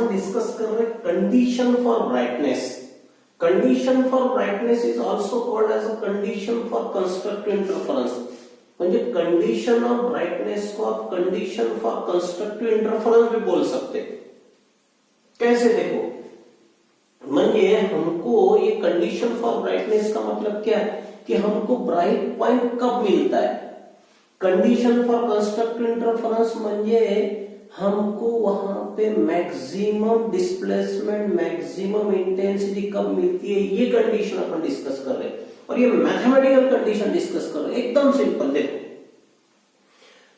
हम डिस्कस कर रहे हैं condition for brightness. Condition for brightness is also called as a condition for constructive interference. म्हणजे condition of brightness को आप कंडीशन फॉर कंस्ट्रक्टिव इंटरफेरेंस भी बोल सकते। कैसे देखो, म्हणजे हमको ये कंडीशन फॉर ब्राइटनेस का मतलब क्या है कि हमको ब्राइट पॉइंट कब मिलता है। कंडीशन फॉर कंस्ट्रक्टिव इंटरफेरेंस म्हणजे हमको वहां पे मैक्सिमम डिस्प्लेसमेंट, मैक्सिमम इंटेंसिटी कब मिलती है, ये कंडीशन अपन डिस्कस कर रहे हैं। और ये मैथमेटिकल कंडीशन डिस्कस कर रहे हैं, एकदम सिंपल। देखो,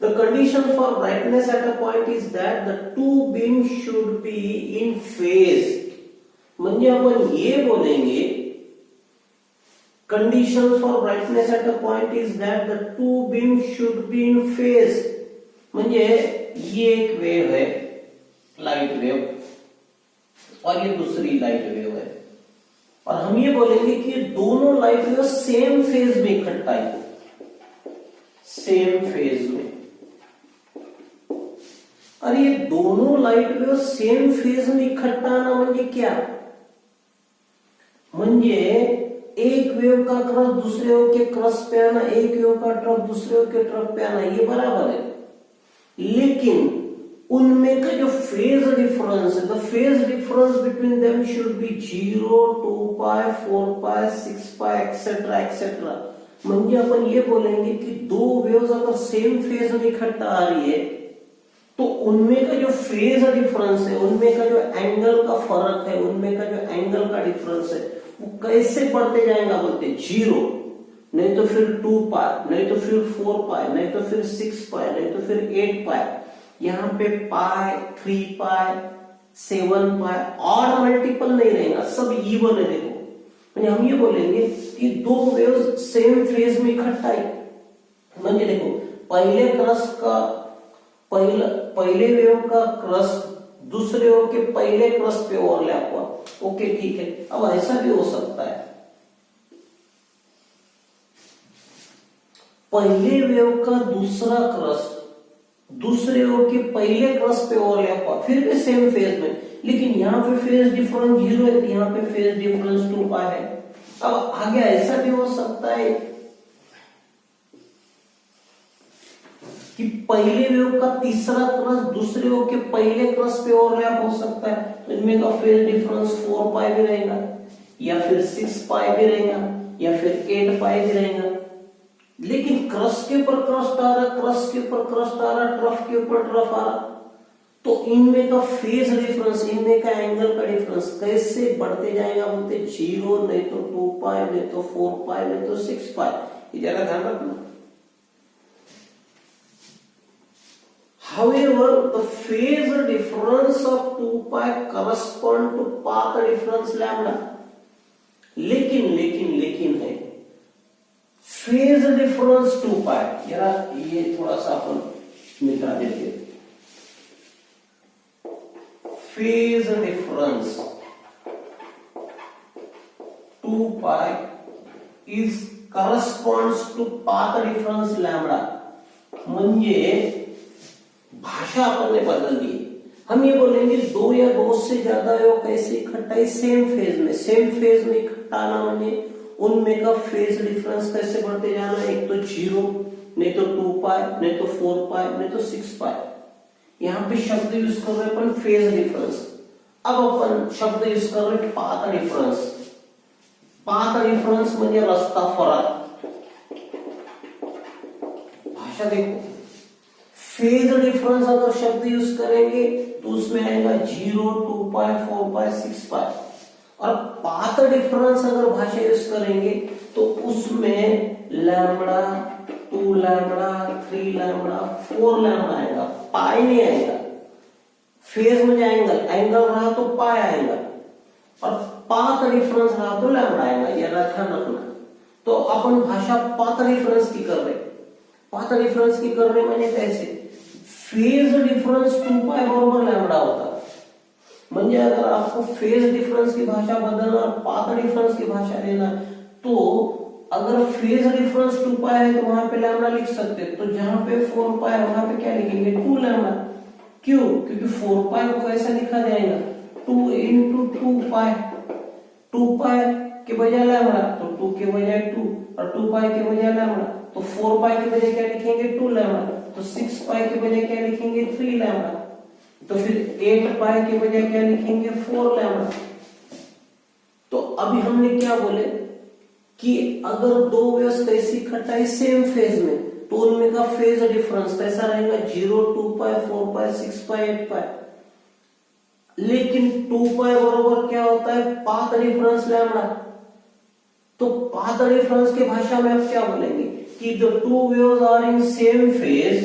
the condition for brightness eight a point is that the to beam should be in phase. म्हणजे आपण ये बोलेंगे condition for brightness eight a point is that the to beam should be in phase. म्हणजे ये एक wave है, light wave, और ये दूसरी लाइट वेव है, और हम ये बोलेंगे कि दोनों लाइट वेव सेम फेज में इकट्ठा है, सेम फेज में। और ये दोनों लाइट वेव सेम फेज में इकट्ठा आना म्हणजे क्या, म्हणजे एक वेव का क्रॉस दूसरे वेव के क्रॉस पे आना, एक वेव का ट्रफ दूसरे वेव के ट्रफ पे आना, ये बराबर है। लेकिन उनमें का जो फेज डिफरेंस है, the phase difference between them should be 0, 2 pi, 4 pi, 6 pi etcetera etcetera. म्हणजे अपन ये बोलेंगे कि दो वेव्स अगर सेम फेज में इकट्ठा आ रही है तो उनमें का जो फेज डिफरेंस है, उनमें का जो एंगल का फर्क है, उनमें का जो एंगल का डिफरेंस है, वो कैसे बढ़ते जाएगा बोलते 0, नहीं तो फिर 2 पाई, नहीं तो फिर 4 पाई, नहीं तो फिर 6 पाई, नहीं तो फिर 8 पाई, यहां पे पाई, 3 पाई, 7 पाई, और मल्टीपल नहीं रहेगा, सब इवन है। देखो, म्हणजे हम ये बोलेंगे कि दो वेव्स सेम फेज में इकट्ठा है। म्हणजे देखो, पहले क्रस्ट का पहले वेव का क्रस्ट दूसरे वेव के पहले क्रस्ट पे ओवरलैप हुआ, ओके ठीक है। अब ऐसा भी हो सकता है, पहले वेव का दूसरा क्रस्ट दूसरे वेव के पहले क्रस्ट पे ओवरलैप हुआ, फिर भी सेम फेज में, लेकिन यहाँ पे फेज डिफरेंस 0 है, यहाँ पे फेज डिफरेंस 2 पाई है। अब आगे ऐसा भी हो सकता है कि पहले वेव का तीसरा क्रस्ट दूसरे वेव के पहले क्रस्ट पे ओवरलैप हो सकता है, तो इनमें का फेज डिफरेंस 4 पाई भी रहेगा, या फिर 6 पाई भी रहेगा, या फिर 8 पाई भी रहेगा। लेकिन क्रस्ट के ऊपर क्रस्ट आ रहा, क्रस्ट के ऊपर क्रस्ट आ रहा, ट्रफ के ऊपर ट्रफ आ रहा, तो इनमें का फेज डिफरेंस, इनमें का एंगल का डिफरेंस कैसे बढ़ते जाएगा बोलते 0, नहीं तो 2 पाई, नहीं तो 4 पाई, नहीं तो 6 पाई। ये जरा ध्यान रखना। However, the phase difference of 2 pi correspond to path difference lambda। लेकिन है फेज डिफरेंस 2 पाई। यार ये थोड़ा सा अपन मिटा देते, phase difference 2 pi is corresponds to path difference lambda. म्हणजे भाषा अपन ने बदल दी, हम ये बोलेंगे दो या दो से ज्यादा वेव कैसे इकट्ठा है, सेम फेज में इकट्ठा आना, म्हणजे उनमें का फेज डिफरेंस कैसे बढ़ते जाना, एक तो 0, नहीं तो 2 पाई, नहीं तो 4 पाई, नहीं तो 6 पाई। यहाँ पे शब्द यूज कर रहे अपन फेज डिफरेंस। अब अपन शब्द यूज कर रहे पाथ डिफरेंस। पाथ डिफरेंस म्हणजे रस्ता फरक। भाषा देखो, फेज डिफरेंस अगर शब्द यूज करेंगे तो उसमें आएगा 0, 2 पाई, 4 पाई, 6 पाई। और पाथ डिफरेंस अगर भाषा यूज करेंगे तो उसमें लैम्बडा, 2 लैम्बडा, 3 लैम्बडा, 4 लैम्बडा आएगा, पाई नहीं आएगा। फेज में एंगल रहा तो पाई आएगा, और पाथ डिफरेंस रहा तो लैम्बडा आएगा। ये ध्यान रखना। तो अपन भाषा पाथ डिफरेंस की कर रहे, पाथ डिफरेंस की कर रहे म्हणजे कैसे, फेज डिफरेंस 2 पाई बरोबर लैम्बडा होता। म्हणजे अगर आपको फेज डिफरेंस की भाषा बदलना और पाथ डिफरेंस की भाषा लेना, तो अगर फेज डिफरेंस 2 पाई है तो वहां पे लैम्बडा लिख सकते, तो जहां पे 4 पाई है वहां पे क्या लिखेंगे 2 लैम्बडा। क्यों? क्योंकि 4 पाई को कैसा लिखा जाएगा, 2 इंटू 2 पाई, 2 पाई के बजाय लैम्बडा, तो 2 के बजाय 2 और 2 पाई के बजाय लैम्बडा, तो 4 पाई के बजाय क्या लिखेंगे 2 लैम्बडा, तो 6 पाई के बजाय क्या लिखेंगे 3 लैम्बडा, तो फिर 8 पाई के बजाय क्या लिखेंगे 4 लैम्बडा। तो अभी हमने क्या बोले कि अगर दो वेव्स कैसी इकट्ठा है सेम फेज में, तो उनमें का फेज डिफरेंस कैसा रहेगा 0, 2 पाई, 4 पाई, 6 पाई, 8 पाई। लेकिन 2 पाई बराबर क्या होता है पाथ डिफरेंस लैम्बडा। तो पाथ डिफरेंस की भाषा में आप क्या बोलेंगे कि the two waves are in same phase,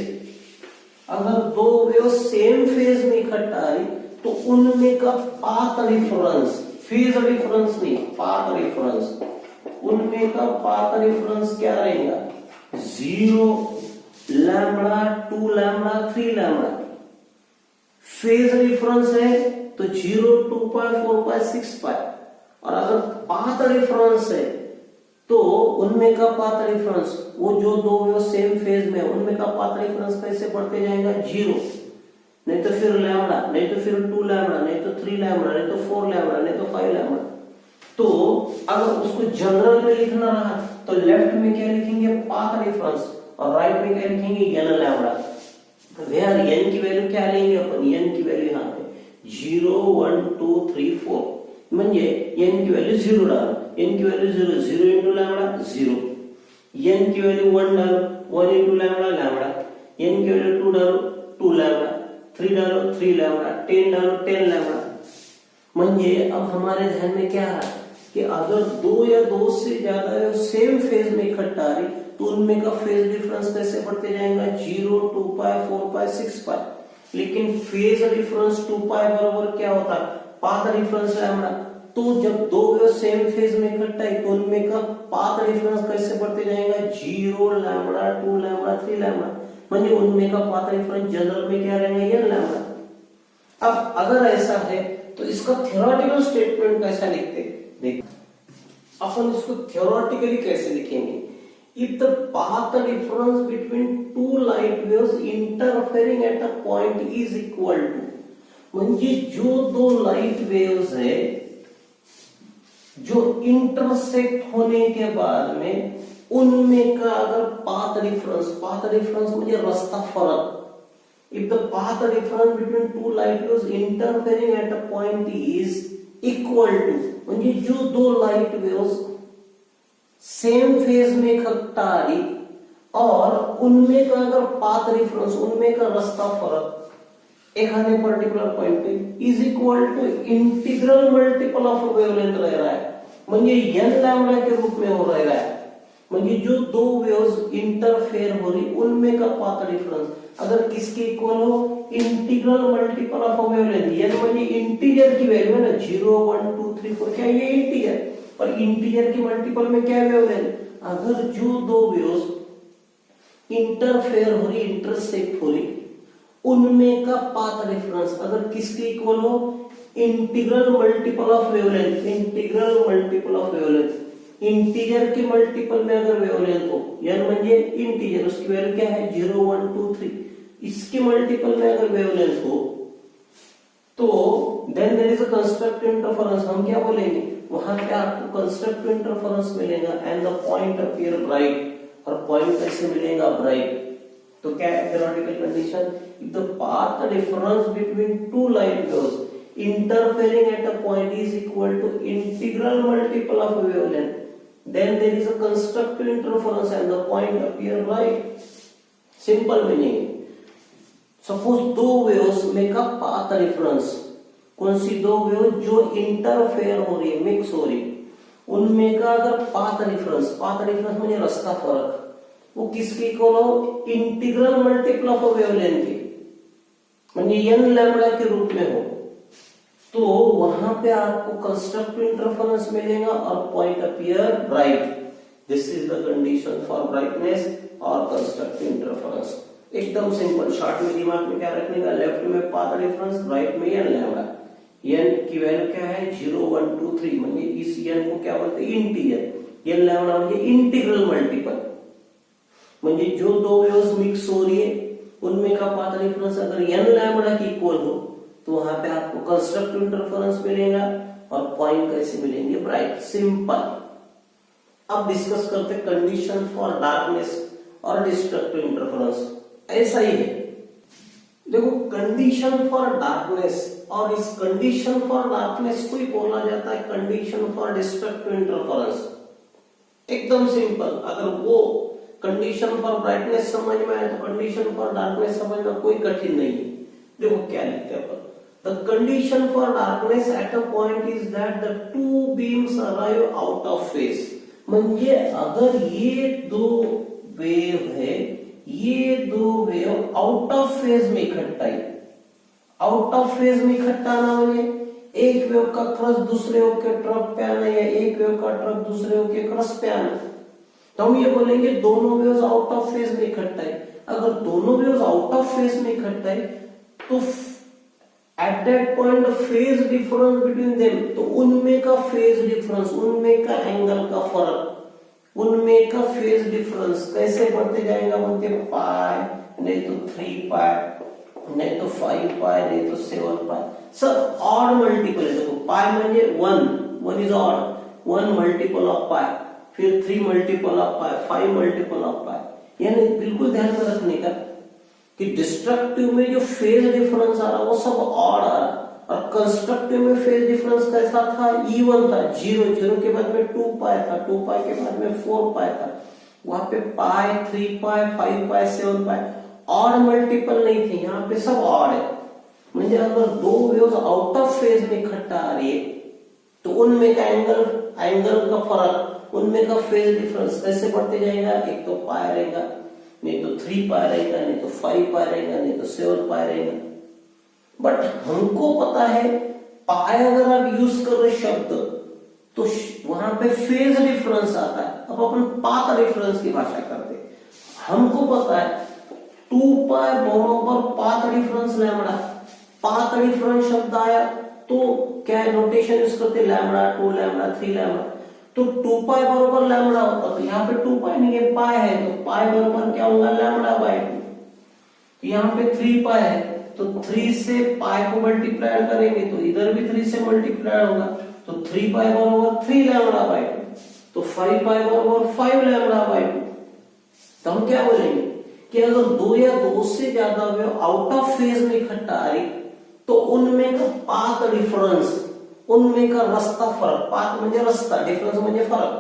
अगर दो वेव्स सेम फेज में इकट्ठा है तो उनमें का पाथ डिफरेंस, फेज डिफरेंस नहीं पाथ डिफरेंस, उनमें का पाथ डिफरेंस क्या रहेगा 0 lambda, 2 lambda, 3 lambda. Phase difference है तो 0, 2 पाई, 4 पाई, 6 पाई। और अगर पाथ डिफरेंस है तो उनमें का पाथ डिफरेंस, वो जो दो वेव सेम फेज में है उनमें का पाथ डिफरेंस कैसे बढ़ते जाएगा 0, नहीं तो फिर लैम्बडा, नहीं तो फिर 2 लैम्बडा, नहीं तो 3 लैम्बडा, नहीं तो 4 लैम्बडा, नहीं तो 5 लैम्बडा। तो अगर उसको जनरल में लिखना रहा तो लेफ्ट में क्या लिखेंगे पाथ डिफरेंस और राइट में क्या लिखेंगे n लैम्बडा। वेयर n की वैल्यू क्या लेंगे अपन, n की वैल्यू यहाँ पे 0, 1, 2, 3, 4 म्हणजे n की वैल्यू 0 डालो, n की वैल्यू 0, 0 इंटू लैम्बडा 0, n की वैल्यू 1 डालो 1 इंटू लैम्बडा लैम्बडा, n की वैल्यू 2 डालो 2 लैम्बडा, 3 डालो 3 लैम्बडा, 10 डालो 10 लैम्बडा। म्हणजे अब हमारे ध्यान में क्या है कि अगर दो या दो से ज्यादा सेम फेज में इकट्ठा आ रही तो उनमें का फेज डिफरेंस कैसे बढ़ते जाएगा 0, 2 पाई, 4 पाई, 6 पाई। लेकिन फेज डिफरेंस 2 पाई बराबर क्या होता है पाथ डिफरेंस लैम्बडा। तो जब दो वेव सेम फेज में इकट्ठा है तो उनमें का पाथ डिफरेंस कैसे बढ़ते जाएगा 0 लैम्बडा, 2 लैम्बडा, 3 लैम्बडा। म्हणजे उनमें का पाथ डिफरेंस जनरल में क्या रहेगा n लैम्बडा। अब अगर ऐसा है तो इसका थ्योरेटिकल स्टेटमेंट कैसा लिखते हैं, देख अपन इसको थ्योरेटिकली कैसे लिखेंगे। If the path difference between two light waves interfering at a point is equal to, म्हणजे जो दो लाइट वेव्स है जो इंटरसेक्ट होने के बाद में उनमें का अगर पाथ डिफरेंस म्हणजे रास्ता फरक, if the path difference between two light waves interfering at a point is equal to, म्हणजे जो दो लाइट वेव्स सेम फेज में इकट्ठा आ रही और उनमें का अगर पाथ डिफरेंस, उनमें का रास्ता फरक एखादे पर्टिकुलर पॉइंट पे is equal to integral multiple of wavelength रह रहा है, म्हणजे n लैम्बडा के रूप में हो रहा है। म्हणजे जो दो वेव्स इंटरफेयर हो रही उनमें का पाथ डिफरेंस अगर किसके इक्वल हो integral multiple of wavelength, n म्हणजे इंटीजर की वैल्यू है ना 0, 1, 2, 3, 4, क्या ये इंटीजर, और इंटीजर के मल्टीपल में क्या वेवलेंथ। अगर जो दो वेव्स इंटरफेयर हो रही इंटरसेक्ट हो रही उनमें का पाथ डिफरेंस अगर किसके इक्वल हो integral multiple of wavelength, integral multiple of wavelength. Integer के मल्टीपल में अगर वेवलेंथ हो n म्हणजे इंटीजर उसकी वैल्यू क्या है 0, 1, 2, 3, इसके मल्टीपल में अगर वेवलेंथ हो तो then there is a constructive interference. हम क्या बोलेंगे वहां पे आपको कंस्ट्रक्टिव इंटरफेरेंस मिलेगा and the point appear bright, और पॉइंट कैसे मिलेगा ब्राइट। तो क्या है theoretical condition, if the path difference between two light waves interfering at a point is equal to integral multiple of wavelength, then there is a constructive interference and the point appear right. Simple meaning, suppose दो waves में का path difference, कौन सी दो wave जो interfere हो रही है mix हो रही उनमें का अगर पाथ डिफरेंस म्हणजे रास्ता फरक वो किसके इक्वल हो इंटीग्रल मल्टीपल ऑफ वेवलेंथ की, म्हणजे n लैम्बडा के रूप में हो, तो वहां पे आपको कंस्ट्रक्टिव इंटरफेरेंस मिलेगा और point appear bright. This is the condition for brightness और कंस्ट्रक्टिव इंटरफेरेंस। एकदम सिंपल, शॉर्ट में दिमाग में क्या रखने का, लेफ्ट में पाथ डिफरेंस, राइट में n लैम्बडा। n की वैल्यू क्या है 0, 1, 2, 3, म्हणजे इस n को क्या बोलते हैं इंटीजर, n लैम्बडा म्हणजे इंटीग्रल मल्टीपल, म्हणजे जो दो वेव्स मिक्स हो रही है उनमें का पाथ डिफरेंस अगर n लैम्बडा की इक्वल हो तो वहां पे आपको कंस्ट्रक्टिव इंटरफेरेंस मिलेगा और पॉइंट कैसे मिलेंगे, ब्राइट, सिंपल। अब डिस्कस करते कंडीशन फॉर डार्कनेस और डिस्ट्रक्टिव इंटरफेरेंस। ऐसा ही है, देखो कंडीशन फॉर डार्कनेस और इस कंडीशन फॉर डार्कनेस को ही बोला जाता है कंडीशन फॉर डिस्ट्रक्टिव इंटरफेरेंस। एकदम सिंपल। अगर वो कंडीशन फॉर ब्राइटनेस समझ में आए तो कंडीशन फॉर डार्कनेस समझना कोई कठिन नहीं है। देखो क्या लिखते हैं अपन, the condition for darkness at a point is that the two beams arrive out of phase. म्हणजे अगर ये दो वेव है, ये दो वेव आउट ऑफ फेज में इकट्ठा है, आउट ऑफ फेज में इकट्ठा ना म्हणजे एक वेव का क्रॉस दूसरे वेव के ट्रफ पे आना या एक वेव का ट्रफ दूसरे वेव के क्रॉस पे आना, तो हम ये बोलेंगे दोनों वेव्स आउट ऑफ फेज में इकट्ठा है। अगर दोनों वेव्स आउट ऑफ फेज में इकट्ठा है तो eight that point phase difference between them, तो उनमें का फेज डिफरेंस, उनमें का एंगल का फर्क, उनमें का फेज डिफरेंस कैसे बढ़ते जाएगा, बोलते पाई, नहीं तो 3 पाई, नहीं तो 5 पाई, नहीं तो 7 पाई। सब ऑड मल्टीपल है। देखो पाई म्हणजे 1 is odd, 1 multiple of pi, फिर 3 multiple of pi, 5 multiple of pi. यानी बिल्कुल ध्यान में रखने का कि डिस्ट्रक्टिव में जो फेज डिफरेंस आ रहा वो सब ऑड आ रहा, और कंस्ट्रक्टिव में फेज डिफरेंस कैसा था, इवन था, 0 के बाद में 2 पाई था, 2 पाई के बाद में 4 पाई था, वहां पे पाई, 3 पाई, 5 पाई, 7 पाई, ऑड मल्टीपल नहीं थे, यहाँ पे सब ऑड है। म्हणजे अगर दो वेव्स आउट ऑफ फेज में इकट्ठा आ रही है तो उनमें का एंगल का फर्क, उनमें का फेज डिफरेंस कैसे बढ़ते जाएगा, एक तो पाई रहेगा, नहीं तो 3 पाई रहेगा, नहीं तो 5 पाई रहेगा, नहीं तो 7 पाई रहेगा। बट हमको पता है पाई अगर आप यूज कर रहे शब्द तो वहां पे फेज डिफरेंस आता है। अब अपन पाथ डिफरेंस की भाषा करते, हमको पता है 2 पाई बरोबर path difference lambda. Path difference शब्द आया तो क्या है, नोटेशन यूज करते लैम्डा 2, लैम्डा 3, लैम्डा, तो 2 पाई बरोबर लैम्डा होता, तो यहाँ पे 2 पाई नहीं है, पाई है, तो पाई बरोबर क्या होगा, लैम्डा बाय 2। यहाँ पे 3 पाई है तो 3 से पाई को मल्टीप्लाई करेंगे तो इधर भी 3 से मल्टीप्लाई होगा, तो 3 पाई बरोबर 3 लैम्डा बाय 2, तो 5 पाई बरोबर 5 लैम्डा बाय 2। तो हम क्या बोलेंगे कि अगर 2 या 2 से ज्यादा वेव आउट ऑफ फेज में इकट्ठा आ रही तो उनमें का पाथ डिफरेंस, उनमें का रास्ता फर्क, पाथ म्हणजे रास्ता, डिफरेंस म्हणजे फर्क,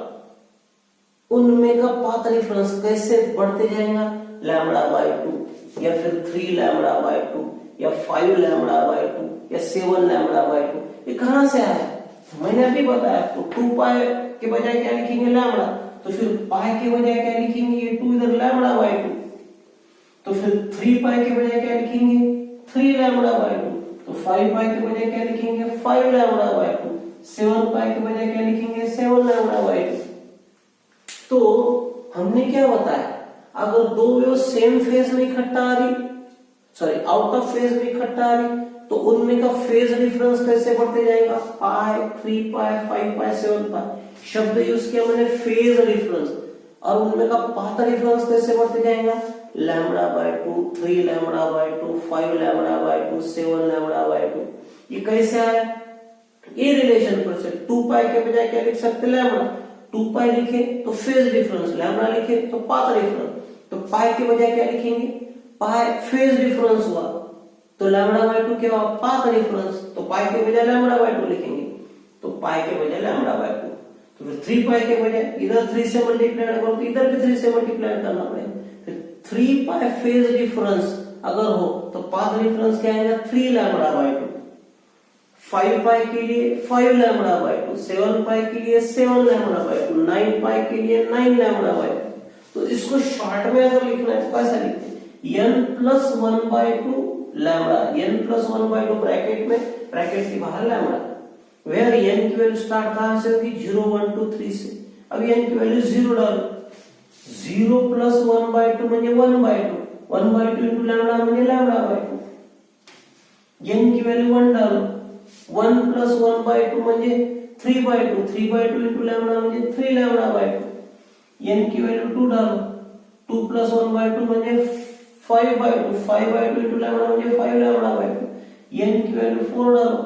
उनमें का पाथ डिफरेंस कैसे बढ़ते जाएगा, लैम्डा बाय 2 या फिर 3 लैम्डा बाय 2 या 5 लैम्डा बाय 2 या 7 लैम्डा बाय 2। ये कहां से आया, मैंने अभी बताया आपको, 2 पाई के बजाय क्या लिखेंगे, लैम्डा, तो फिर पाई के बजाय क्या लिखेंगे, ये 2 इधर लैम्डा बाय 2, तो फिर 3 पाई के बजाय क्या लिखेंगे, 3 लैम्डा बाय 2, तो 5 पाई के बजाय क्या लिखेंगे, 5 लैम्डा बाय 2, 7 पाई के बजाय क्या लिखेंगे, 7 लैम्डा बाय 2। तो हमने क्या बताया, अगर दो वेव सेम फेज में इकट्ठा आ रही, सॉरी आउट ऑफ फेज में इकट्ठा आ रही, तो उनमें का फेज डिफरेंस कैसे बढ़ते जाएगा, पाई, 3 पाई, 5 पाई, 7 पाई। शब्द यूज किया मैंने फेज डिफरेंस, और उनमें का पाथ डिफरेंस कैसे बढ़ते जाएगा, lambda by 2, 3 lambda by 2, 5 lambda by 2, 7 lambda by 2। ये कैसे आया, ये रिलेशन पर से 2 पाई के बजाय क्या लिख सकते, लैम्डा, 2 पाई लिखे तो फेज डिफरेंस, लैम्डा लिखे तो पाथ डिफरेंस, तो पाई के बजाय क्या लिखेंगे, पाई फेज डिफरेंस हुआ, तो लैम्डा बाय 2 क्या हुआ, पाथ डिफरेंस, तो पाई के बजाय लैम्डा बाय 2 लिखेंगे, तो पाई के बजाय लैम्डा बाय 2, तो फिर 3 पाई के बजाय इधर 3 से मल्टीप्लाई करो तो इधर भी 3 से मल्टीप्लाई करना पड़ेगा, फिर 3 पाई फेज डिफरेंस अगर हो तो पाथ डिफरेंस क्या आएगा, 3 लैम्डा बाय 2, 5 पाई के लिए 5 लैम्डा बाय 2, 7 पाई के लिए 7 लैम्डा बाय 2, 9 पाई के लिए 9 लैम्डा बाय 2। तो इसको शॉर्ट में अगर लिखना है तो कैसा लिखते हैं, n plus 1 by 2 lambda, n plus 1 by 2 bracket में, ब्रैकेट के बाहर लैम्डा, वेयर n की वैल्यू स्टार्ट कहां से होगी, 0 1 2 3 से। अब n की वैल्यू 0 डालो, 0 प्लस 1 बाय 2 म्हणजे 1 बाय 2, 1 बाय 2 इंटू लैम्डा म्हणजे लैम्डा बाय 2। n की वैल्यू 1 डालो, 1 प्लस 1 बाय 2 म्हणजे 3 बाय 2, 3 बाय 2 इंटू लैम्डा म्हणजे 3 लैम्डा बाय 2। n की वैल्यू 2 डालो, 2 प्लस 1 बाय 2 म्हणजे 5 बाय 2, 5 बाय 2 इंटू लैम्डा म्हणजे 5 लैम्डा बाय 2। n की वैल्यू 4 डालो,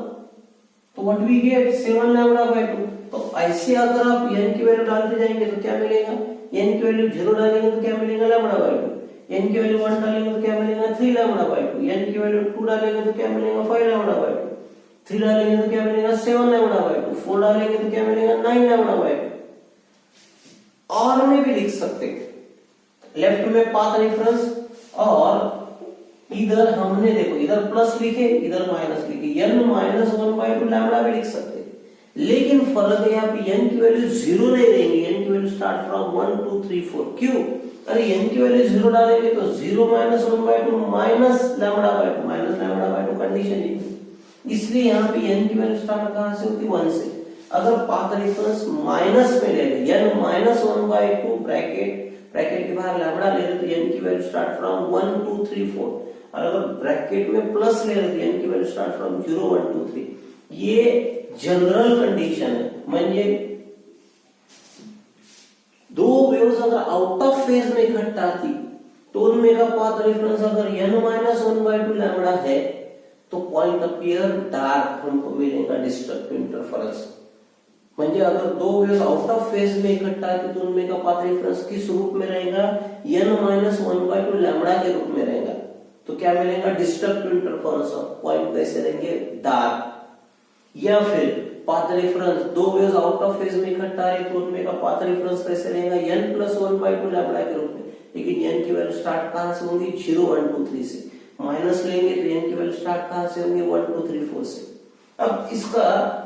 तो what we get 7 lambda by 2। तो ऐसे अगर आप n की वैल्यू डालते जाएंगे तो क्या मिलेगा, n की वैल्यू 0 डालेंगे तो क्या मिलेगा लैम्डा बाय 2, n की वैल्यू 1 डालेंगे तो क्या मिलेगा 3 लैम्डा बाय 2, n की वैल्यू 2 डालेंगे तो क्या मिलेगा 5 लैम्डा बाय 2, 3 डालेंगे तो क्या मिलेगा 7 लैम्डा बाय 2, 4 डालेंगे तो क्या मिलेगा 9 लैम्डा बाय 2। और में भी लिख सकते हैं, लेफ्ट में पाथ रेफरेंस, और इधर हमने देखो इधर प्लस लिखे इधर माइनस लिखे, n माइनस 1/2 लैम्डा भी लिख सकते हैं, लेकिन फर्क है यहाँ पे n की वैल्यू 0 नहीं देंगे, n की वैल्यू स्टार्ट फ्रॉम 1 2 3 4। क्यों, अरे n की वैल्यू 0 डालेंगे तो 0 minus 1/2 minus lambda by 2, minus lambda by 2 condition है, इसलिए यहाँ पे n की वैल्यू स्टार्ट कहां से होती 1 से। अगर पाथ रेफरेंस माइनस में ले ले, n माइनस 1/2 ब्रैकेट के बाहर लैम्डा ले ले तो n की वैल्यू स्टार्ट फ्रॉम 1 2 3 4, और अगर ब्रैकेट में प्लस ले ले तो n की वैल्यू स्टार्ट फ्रॉम 0 1 2 3। ये जनरल कंडीशन है, म्हणजे दो वेव्स अगर आउट ऑफ फेज में इकट्ठा आती तो उनमें का पाथ रेफरेंस अगर n माइनस 1/2 लैम्डा है तो पॉइंट अपीयर डार्क हमको मिलेगा डिस्ट्रक्टिव इंटरफेरेंस। म्हणजे अगर दो वेव्स आउट ऑफ फेज में इकट्ठा आती तो उनमें का पाथ रेफरेंस किस रूप में रहेगा, n माइनस 1/2 लैम्डा के रूप में रहेगा, तो क्या मिलेगा डिस्ट्रक्टिव इंटरफेरेंस, पॉइंट कैसे रहेंगे डार्क। या फिर पाथ रेफरेंस दो वेव्स आउट ऑफ फेज में इकट्ठा है तो उनमें का पाथ रेफरेंस कैसे रहेगा n प्लस 1/2 लैम्डा के रूप में, लेकिन n की वैल्यू स्टार्ट कहां से होंगी 0 1 2 3 से, माइनस लेंगे तो n की वैल्यू स्टार्ट कहां से होंगी 1 2 3 4 से। अब इसका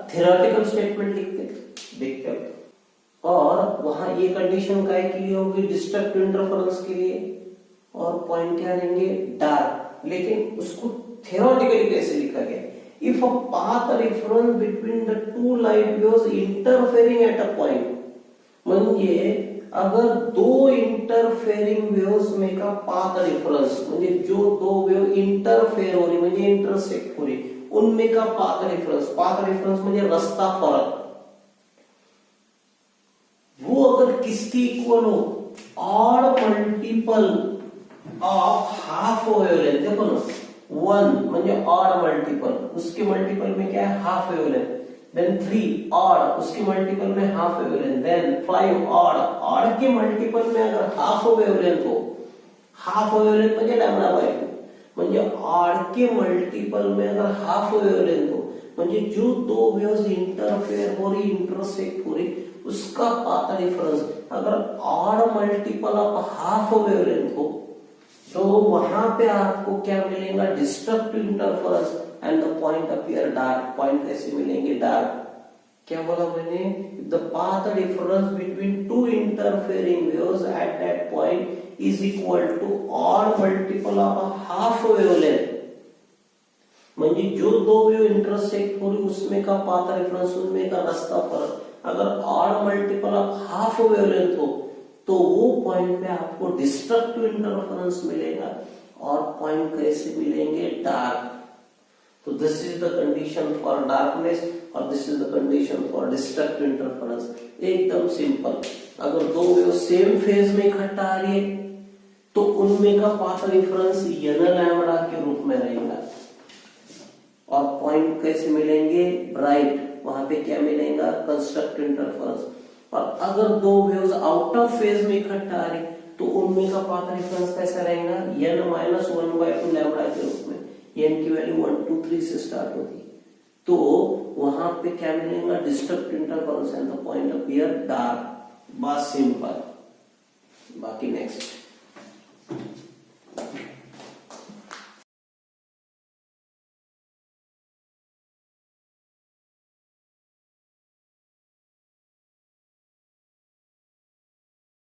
थ्योरेटिकल स्टेटमेंट देखते हैं, और वहां ये कंडीशन काय के लिए होगी डिस्ट्रक्टिव इंटरफेरेंस के लिए, और पॉइंट क्या रहेंगे डार्क। लेकिन उसको थ्योरेटिकली कैसे लिखा गया, if a path reference between the two light waves interfering at a point, म्हणजे अगर दो इंटरफेरिंग वेव्स में का पाथ रेफरेंस म्हणजे जो दो वेव इंटरफेयर हो रही म्हणजे इंटरसेक्ट हो रही उनमें का पाथ रेफरेंस म्हणजे रास्ता फरक, वो अगर किसकी इक्वल हो odd multiple of half wavelength, देखो ना 1 म्हणजे ऑड मल्टीपल, उसके मल्टीपल में क्या है हाफ वेवलेंथ, देन 3 ऑड उसके मल्टीपल में हाफ वेवलेंथ, देन 5 ऑड के मल्टीपल में अगर हाफ वेवलेंथ हो, हाफ वेवलेंथ म्हणजे लैम्डा बाय 2, म्हणजे ऑड के मल्टीपल में अगर हाफ वेवलेंथ हो म्हणजे जो दो वेव्स इंटरफेयर हो रही इंटरसेक्ट हो रही उसका पाथ रेफरेंस अगर odd multiple of half wavelength हो तो वहां पे आपको क्या मिलेगा destructive interference and the point appear dark. Point कैसे मिलेंगे डार्क, क्या बोला मैंने, the path difference between two interfering waves at that point is equal to odd multiple of half wavelength, म्हणजे जो दो वेव इंटरसेक्ट हो रही उसमें का पाथ रेफरेंस उनमें का रास्ता फर्क अगर odd multiple of half wavelength हो तो वो पॉइंट पे आपको डिस्ट्रक्टिव इंटरफेरेंस मिलेगा, और पॉइंट कैसे मिलेंगे डार्क। तो this is the condition for darkness और this is the condition for destructive interference. एकदम सिंपल, अगर दो वेव सेम फेज में इकट्ठा आ रही है तो उनमें का पाथ रेफरेंस n लैम्डा के रूप में रहेगा, और पॉइंट कैसे मिलेंगे ब्राइट, वहां पे क्या मिलेगा कंस्ट्रक्टिव इंटरफेरेंस। और अगर दो वेव्स आउट ऑफ फेज में इकट्ठा आ रही तो उनमें का पाथ रेफरेंस कैसा रहेगा n माइनस 1/2 लैम्डा के रूप में, n की वैल्यू 1 2 3 से स्टार्ट होती है, तो वहां पे क्या मिलेगा destructive interference and the point appear dark. बस सिंपल, बाकी नेक्स्ट।